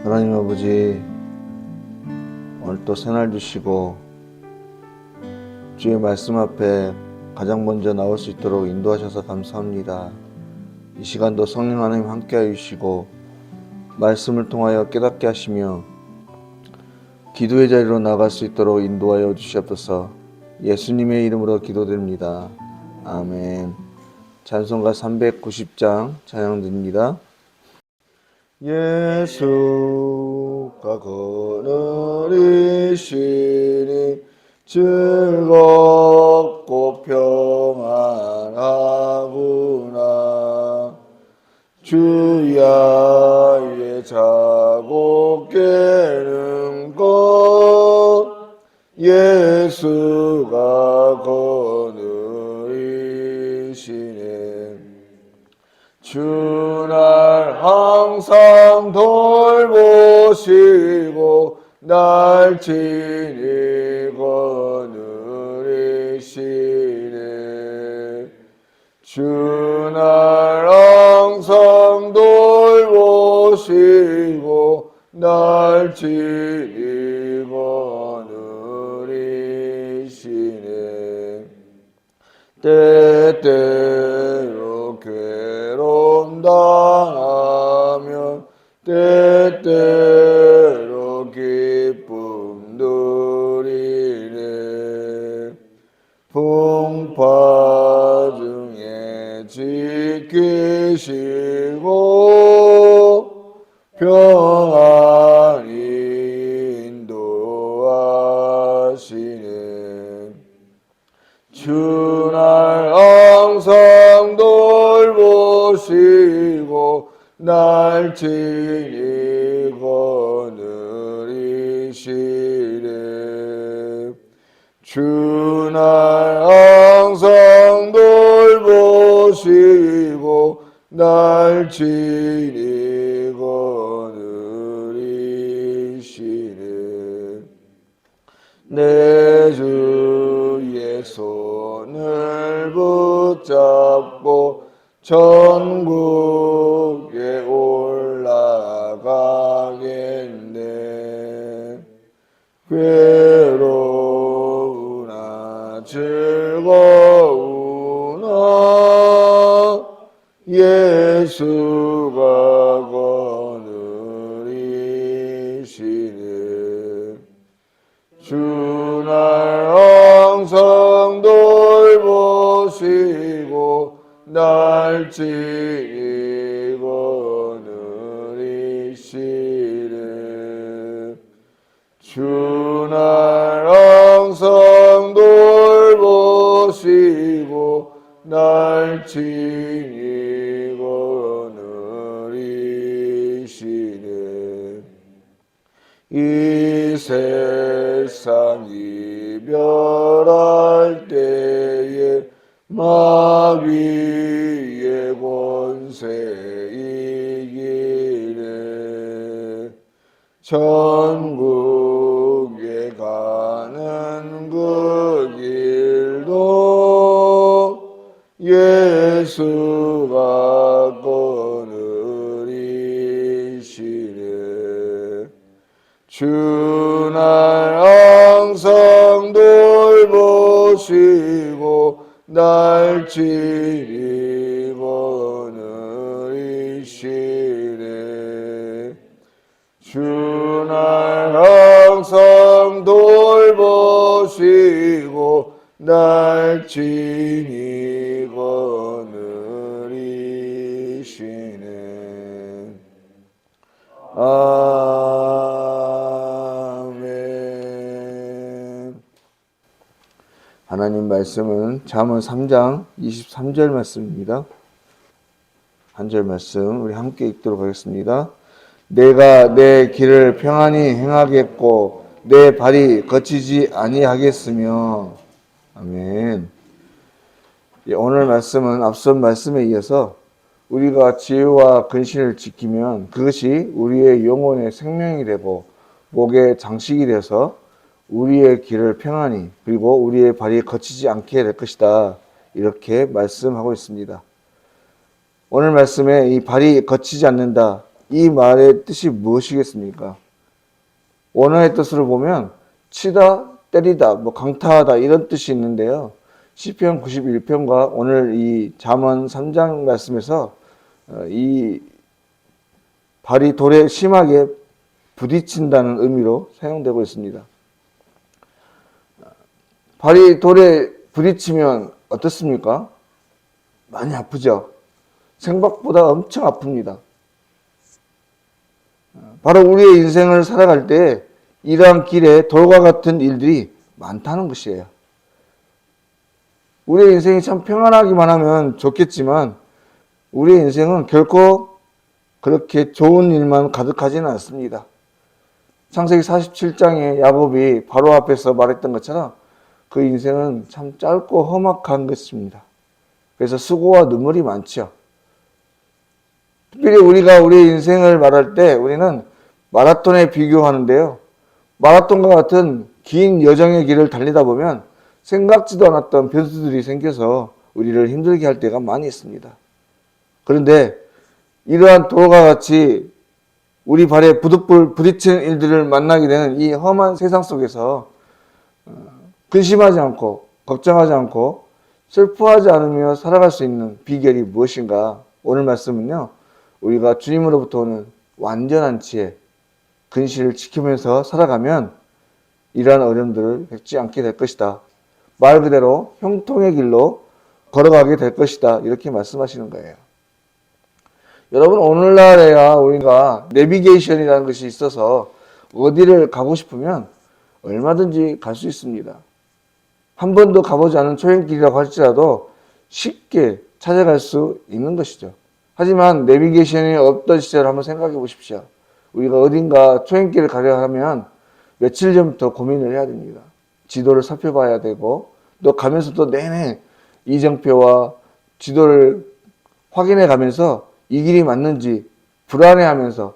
하나님 아버지, 오늘 또 새날 주시고 주의 말씀 앞에 가장 먼저 나올 수 있도록 인도하셔서 감사합니다. 이 시간도 성령 하나님 함께하여 주시고 말씀을 통하여 깨닫게 하시며 기도의 자리로 나갈 수 있도록 인도하여 주시옵소서. 예수님의 이름으로 기도드립니다. 아멘. 찬송가 390장 찬양 드립니다. 예수가 그늘이시니 즐겁고 평안하구나. 주야의 자고 깨는 것 예수가 그늘이시네. 주날 항상 돌보시고 날 친히 거느리시네. 주날 항상 돌보시고 날 친히 거느리시네. 때때로 괴로움 당하면 때때로 기쁨 누리네. 풍파 중에 지키시고 평안히 인도하시네. 주날 항상 돌보시고 날 친히 거느리시네. 주날 항상 돌보시고 날 친히 거느리시네. 내 주의 손을 붙잡고 천국에 올라가겠네. 괴로우나 즐거우나 예수가 거느리시네. 주날 항상 돌보시고 날 친히 거느리시네. 주날 항상 돌보시고 날 친히 거느리시네. 이 세상 이별할 때에 마귀의 권세 이기네. 천국에 가는 그 길도 예수가 거느리시네. 주날 항상 돌보시고 날 친히 거느리시네. 주날 항상 돌보시고 날 친히 거느리시네. 아멘. 하나님 말씀은 잠언 3장 23절 말씀입니다. 한 절 말씀 우리 함께 읽도록 하겠습니다. 내가 내 길을 평안히 행하겠고 내 발이 거치지 아니하겠으며. 아멘. 오늘 말씀은 앞선 말씀에 이어서 우리가 지혜와 근신을 지키면 그것이 우리의 영혼의 생명이 되고 목의 장식이 돼서 우리의 길을 평안히 그리고 우리의 발이 거치지 않게 될 것이다. 이렇게 말씀하고 있습니다. 오늘 말씀에 이 발이 거치지 않는다, 이 말의 뜻이 무엇이겠습니까? 원어의 뜻으로 보면 치다, 때리다, 강타하다 이런 뜻이 있는데요. 시편 91편과 오늘 이 잠언 3장 말씀에서 이 발이 돌에 심하게 부딪힌다는 의미로 사용되고 있습니다. 발이 돌에 부딪히면 어떻습니까? 많이 아프죠? 생각보다 엄청 아픕니다. 바로 우리의 인생을 살아갈 때 이러한 길에 돌과 같은 일들이 많다는 것이에요. 우리의 인생이 참 평안하기만 하면 좋겠지만 우리의 인생은 결코 그렇게 좋은 일만 가득하지는 않습니다. 창세기 47장에 야곱이 바로 앞에서 말했던 것처럼 그 인생은 참 짧고 험악한 것입니다. 그래서 수고와 눈물이 많죠. 특별히 우리가 우리의 인생을 말할 때 우리는 마라톤에 비교하는데요. 마라톤과 같은 긴 여정의 길을 달리다 보면 생각지도 않았던 변수들이 생겨서 우리를 힘들게 할 때가 많이 있습니다. 그런데 이러한 돌과 같이 우리 발에 부딪히는 일들을 만나게 되는 이 험한 세상 속에서 근심하지 않고 걱정하지 않고 슬퍼하지 않으며 살아갈 수 있는 비결이 무엇인가? 오늘 말씀은요. 우리가 주님으로부터 오는 완전한 지혜, 근실을 지키면서 살아가면 이러한 어려움들을 겪지 않게 될 것이다. 말 그대로 형통의 길로 걸어가게 될 것이다. 이렇게 말씀하시는 거예요. 여러분, 오늘날에야 우리가 내비게이션이라는 것이 있어서 어디를 가고 싶으면 얼마든지 갈 수 있습니다. 한 번도 가보지 않은 초행길이라고 할지라도 쉽게 찾아갈 수 있는 것이죠. 하지만 내비게이션이 없던 시절을 한번 생각해 보십시오. 우리가 어딘가 초행길을 가려 하면 며칠 전부터 고민을 해야 됩니다. 지도를 살펴봐야 되고 또 가면서 또 내내 이정표와 지도를 확인해 가면서 이 길이 맞는지 불안해하면서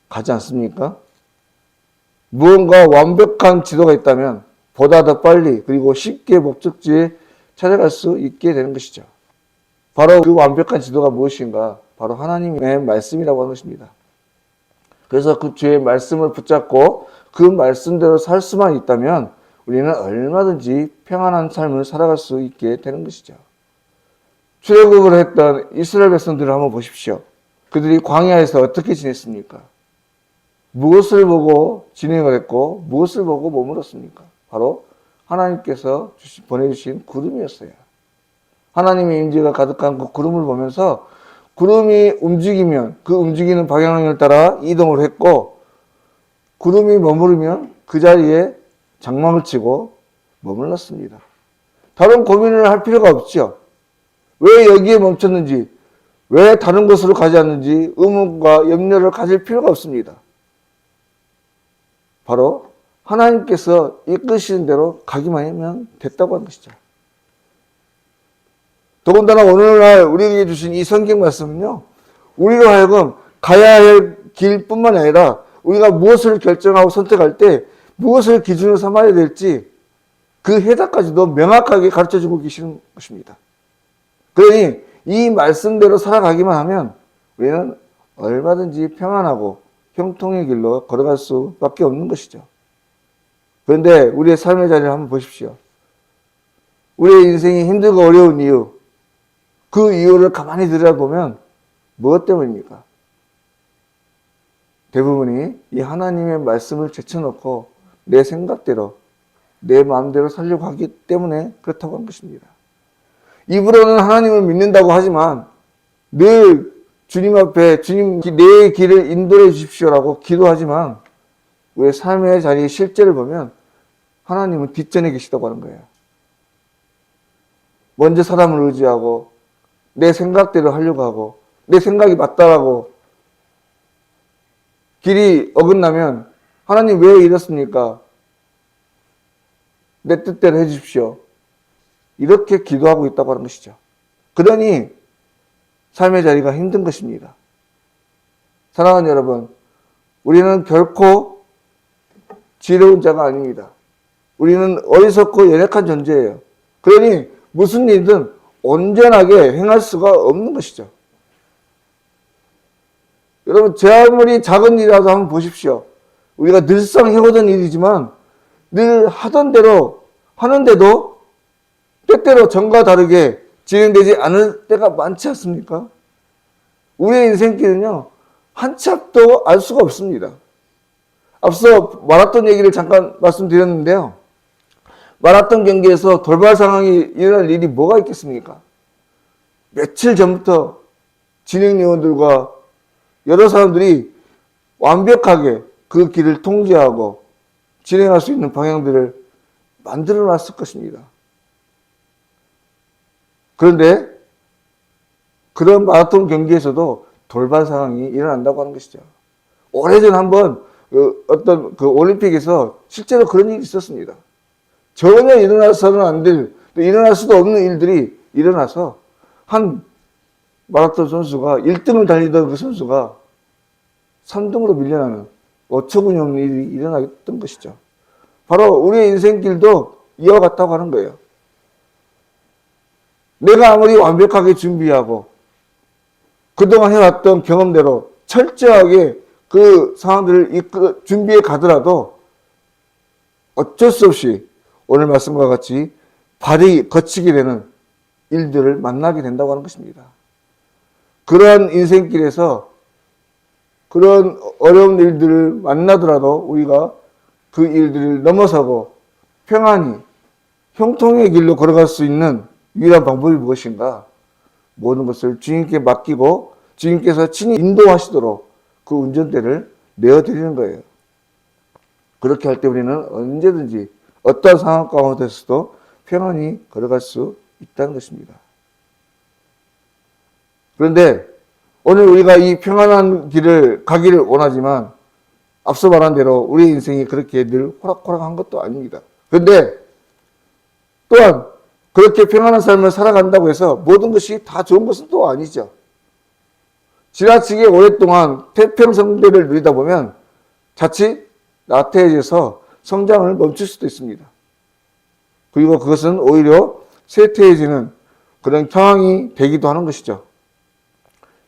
가지 않습니까? 무언가 완벽한 지도가 있다면 보다 더 빨리 그리고 쉽게 목적지에 찾아갈 수 있게 되는 것이죠. 바로 그 완벽한 지도가 무엇인가? 바로 하나님의 말씀이라고 하는 것입니다. 그래서 그 주의 말씀을 붙잡고 그 말씀대로 살 수만 있다면 우리는 얼마든지 평안한 삶을 살아갈 수 있게 되는 것이죠. 출애굽을 했던 이스라엘 백성들을 한번 보십시오. 그들이 광야에서 어떻게 지냈습니까? 무엇을 보고 진행을 했고 무엇을 보고 머물렀습니까? 바로 하나님께서 보내주신 구름이었어요. 하나님의 임재가 가득한 그 구름을 보면서 구름이 움직이면 그 움직이는 방향을 따라 이동을 했고 구름이 머무르면 그 자리에 장막을 치고 머물렀습니다. 다른 고민을 할 필요가 없죠. 왜 여기에 멈췄는지, 왜 다른 곳으로 가지 않는지 의문과 염려를 가질 필요가 없습니다. 바로 하나님께서 이끄시는 대로 가기만 하면 됐다고 하는 것이죠. 더군다나 오늘날 우리에게 주신 이 성경 말씀은요, 우리로 하여금 가야 할 길뿐만 아니라 우리가 무엇을 결정하고 선택할 때 무엇을 기준으로 삼아야 될지 그 해답까지도 명확하게 가르쳐주고 계시는 것입니다. 그러니 이 말씀대로 살아가기만 하면 우리는 얼마든지 평안하고 형통의 길로 걸어갈 수밖에 없는 것이죠. 그런데 우리의 삶의 자리를 한번 보십시오. 우리의 인생이 힘들고 어려운 이유, 그 이유를 가만히 들여다보면 무엇 때문입니까? 대부분이 이 하나님의 말씀을 제쳐놓고 내 생각대로, 내 마음대로 살려고 하기 때문에 그렇다고 한 것입니다. 입으로는 하나님을 믿는다고 하지만 늘 주님 앞에 주님 내 길을 인도해 주십시오라고 기도하지만 우리의 삶의 자리의 실제를 보면 하나님은 뒷전에 계시다고 하는 거예요. 먼저 사람을 의지하고 내 생각대로 하려고 하고 내 생각이 맞다라고 길이 어긋나면 하나님 왜 이렇습니까? 내 뜻대로 해 주십시오. 이렇게 기도하고 있다고 하는 것이죠. 그러니 삶의 자리가 힘든 것입니다. 사랑하는 여러분, 우리는 결코 지혜로운 자가 아닙니다. 우리는 어리석고 연약한 존재예요. 그러니 무슨 일이든 온전하게 행할 수가 없는 것이죠. 여러분, 제 아무리 작은 일이라도 한번 보십시오. 우리가 늘상 해오던 일이지만 늘 하던 대로 하는데도 때때로 전과 다르게 진행되지 않을 때가 많지 않습니까? 우리의 인생길은요, 한 치 앞도 알 수가 없습니다. 앞서 마라톤 얘기를 잠깐 말씀드렸는데요. 마라톤 경기에서 돌발 상황이 일어날 일이 뭐가 있겠습니까? 며칠 전부터 진행 요원들과 여러 사람들이 완벽하게 그 길을 통제하고 진행할 수 있는 방향들을 만들어 놨을 것입니다. 그런데 그런 마라톤 경기에서도 돌발 상황이 일어난다고 하는 것이죠. 오래전 한번 어떤 올림픽에서 실제로 그런 일이 있었습니다. 전혀 일어나서는 안 될, 또 일어날 수도 없는 일들이 일어나서 한 마라톤 선수가 1등을 달리던 그 선수가 3등으로 밀려나는 어처구니 없는 일이 일어났던 것이죠. 바로 우리의 인생길도 이와 같다고 하는 거예요. 내가 아무리 완벽하게 준비하고 그동안 해왔던 경험대로 철저하게 그 상황들을 준비해 가더라도 어쩔 수 없이 오늘 말씀과 같이 발이 거치게 되는 일들을 만나게 된다고 하는 것입니다. 그러한 인생길에서 그런 어려운 일들을 만나더라도 우리가 그 일들을 넘어서고 평안히 형통의 길로 걸어갈 수 있는 유일한 방법이 무엇인가? 모든 것을 주님께 맡기고 주님께서 친히 인도하시도록 그 운전대를 내어드리는 거예요. 그렇게 할 때 우리는 언제든지 어떤 상황 가운데서도 평안히 걸어갈 수 있다는 것입니다. 그런데 오늘 우리가 이 평안한 길을 가기를 원하지만 앞서 말한 대로 우리의 인생이 그렇게 늘 호락호락한 것도 아닙니다. 그런데 또한 그렇게 평안한 삶을 살아간다고 해서 모든 것이 다 좋은 것은 또 아니죠. 지나치게 오랫동안 태평성대를 누리다 보면 자칫 나태해져서 성장을 멈출 수도 있습니다. 그리고 그것은 오히려 쇠퇴해지는 그런 상황이 되기도 하는 것이죠.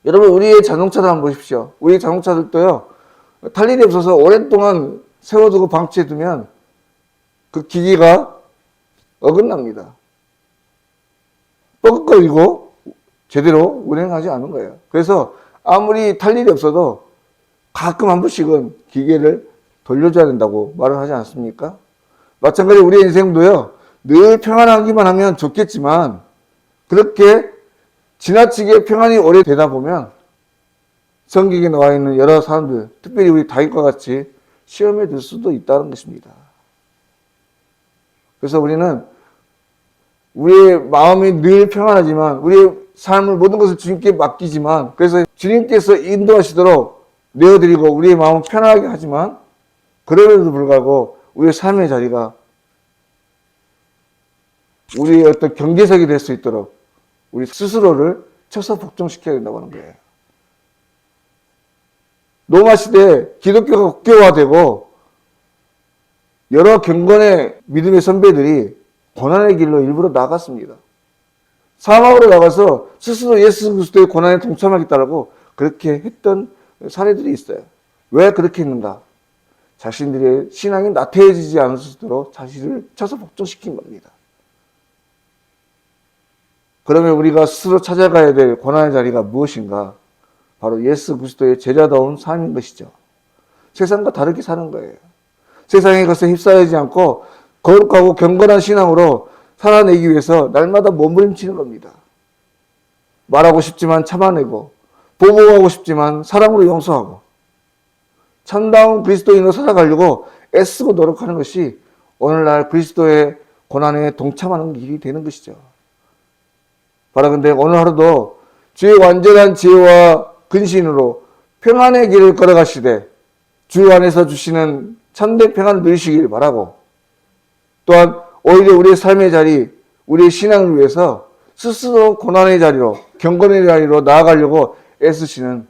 여러분, 우리의 자동차를 한번 보십시오. 우리 자동차들도요, 탈 일이 없어서 오랫동안 세워두고 방치해두면 그 기계가 어긋납니다. 뻐근거리고 제대로 운행하지 않은 거예요. 그래서 아무리 탈 일이 없어도 가끔 한 번씩은 기계를 돌려줘야 된다고 말을 하지 않습니까? 마찬가지로 우리의 인생도요, 늘 평안하기만 하면 좋겠지만 그렇게 지나치게 평안이 오래되다 보면 성경에 나와 있는 여러 사람들, 특별히 우리 다윗과 같이 시험에 들 수도 있다는 것입니다. 그래서 우리는 우리의 마음이 늘 평안하지만 우리의 삶을 모든 것을 주님께 맡기지만 그래서 주님께서 인도하시도록 내어드리고 우리의 마음을 편안하게 하지만 그럼에도 불구하고 우리의 삶의 자리가 우리의 어떤 경계석이 될 수 있도록 우리 스스로를 쳐서 복종시켜야 된다고 하는 거예요. 로마 시대 기독교가 국교화되고 여러 경건의 믿음의 선배들이 고난의 길로 일부러 나갔습니다. 사막으로 나가서 스스로 예수 그리스도의 고난에 동참하겠다라고 그렇게 했던 사례들이 있어요. 왜 그렇게 했는가? 자신들의 신앙이 나태해지지 않을 수 있도록 자신을 쳐서 복종시킨 겁니다. 그러면 우리가 스스로 찾아가야 될 고난의 자리가 무엇인가? 바로 예수 그리스도의 제자다운 삶인 것이죠. 세상과 다르게 사는 거예요. 세상의 것에 휩싸이지 않고 거룩하고 경건한 신앙으로 살아내기 위해서 날마다 몸부림치는 겁니다. 말하고 싶지만 참아내고 보복하고 싶지만 사랑으로 용서하고 참다운 그리스도인으로 살아가려고 애쓰고 노력하는 것이 오늘날 그리스도의 고난에 동참하는 길이 되는 것이죠. 바로 근데 오늘 하루도 주의 완전한 지혜와 근신으로 평안의 길을 걸어가시되 주 안에서 주시는 참된 평안을 누리시길 바라고 또한 오히려 우리의 삶의 자리, 우리의 신앙을 위해서 스스로 고난의 자리로 경건의 자리로 나아가려고 애쓰시는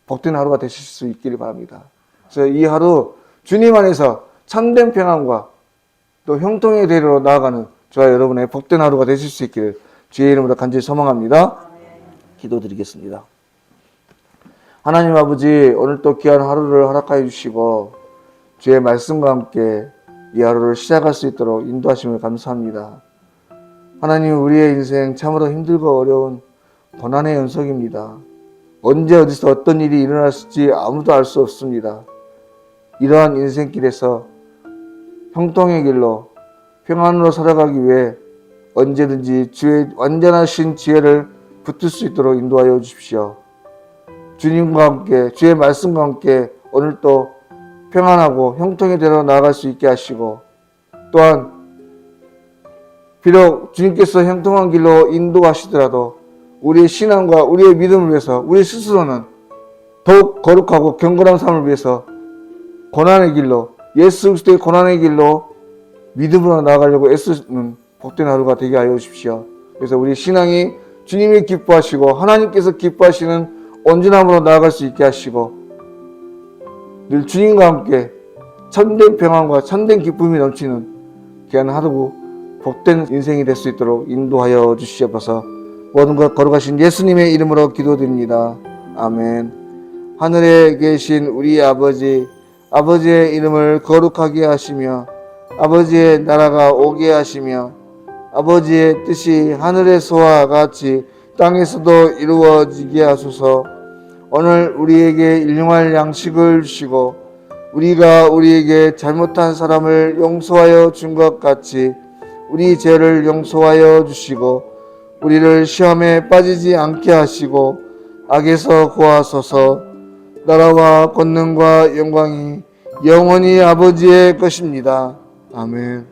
복된 하루가 되실 수 있기를 바랍니다. 그래서 이 하루 주님 안에서 참된 평안과 또 형통의 대로로 나아가는 저와 여러분의 복된 하루가 되실 수 있기를 주의 이름으로 간절히 소망합니다. 기도드리겠습니다. 하나님 아버지, 오늘 또 귀한 하루를 허락하여 주시고 주의 말씀과 함께 이 하루를 시작할 수 있도록 인도하심을 감사합니다. 하나님, 우리의 인생 참으로 힘들고 어려운 고난의 연속입니다. 언제 어디서 어떤 일이 일어났을지 아무도 알 수 없습니다. 이러한 인생길에서 형통의 길로 평안으로 살아가기 위해 언제든지 주의 완전하신 지혜를 붙들 수 있도록 인도하여 주십시오. 주님과 함께, 주의 말씀과 함께 오늘도 평안하고 형통의 대로 나아갈 수 있게 하시고, 또한 비록 주님께서 형통한 길로 인도하시더라도 우리의 신앙과 우리의 믿음을 위해서 우리 스스로는 더욱 거룩하고 경건한 삶을 위해서 고난의 길로, 예수 그리스도의 고난의 길로 믿음으로 나아가려고 애쓰는 복된 하루가 되게 하여 주십시오. 그래서 우리 신앙이 주님이 기뻐하시고 하나님께서 기뻐하시는 온전함으로 나아갈 수 있게 하시고, 늘 주님과 함께 참된 평안과 참된 기쁨이 넘치는 귀한 하루, 복된 인생이 될 수 있도록 인도하여 주시옵소서. 모든 것 거룩하신 예수님의 이름으로 기도드립니다. 아멘. 하늘에 계신 우리 아버지, 아버지의 이름을 거룩하게 하시며 아버지의 나라가 오게 하시며 아버지의 뜻이 하늘에서와 같이 땅에서도 이루어지게 하소서. 오늘 우리에게 일용할 양식을 주시고 우리가 우리에게 잘못한 사람을 용서하여 준 것 같이 우리 죄를 용서하여 주시고 우리를 시험에 빠지지 않게 하시고 악에서 구하소서. 나라와 권능과 영광이 영원히 아버지의 것입니다. 아멘.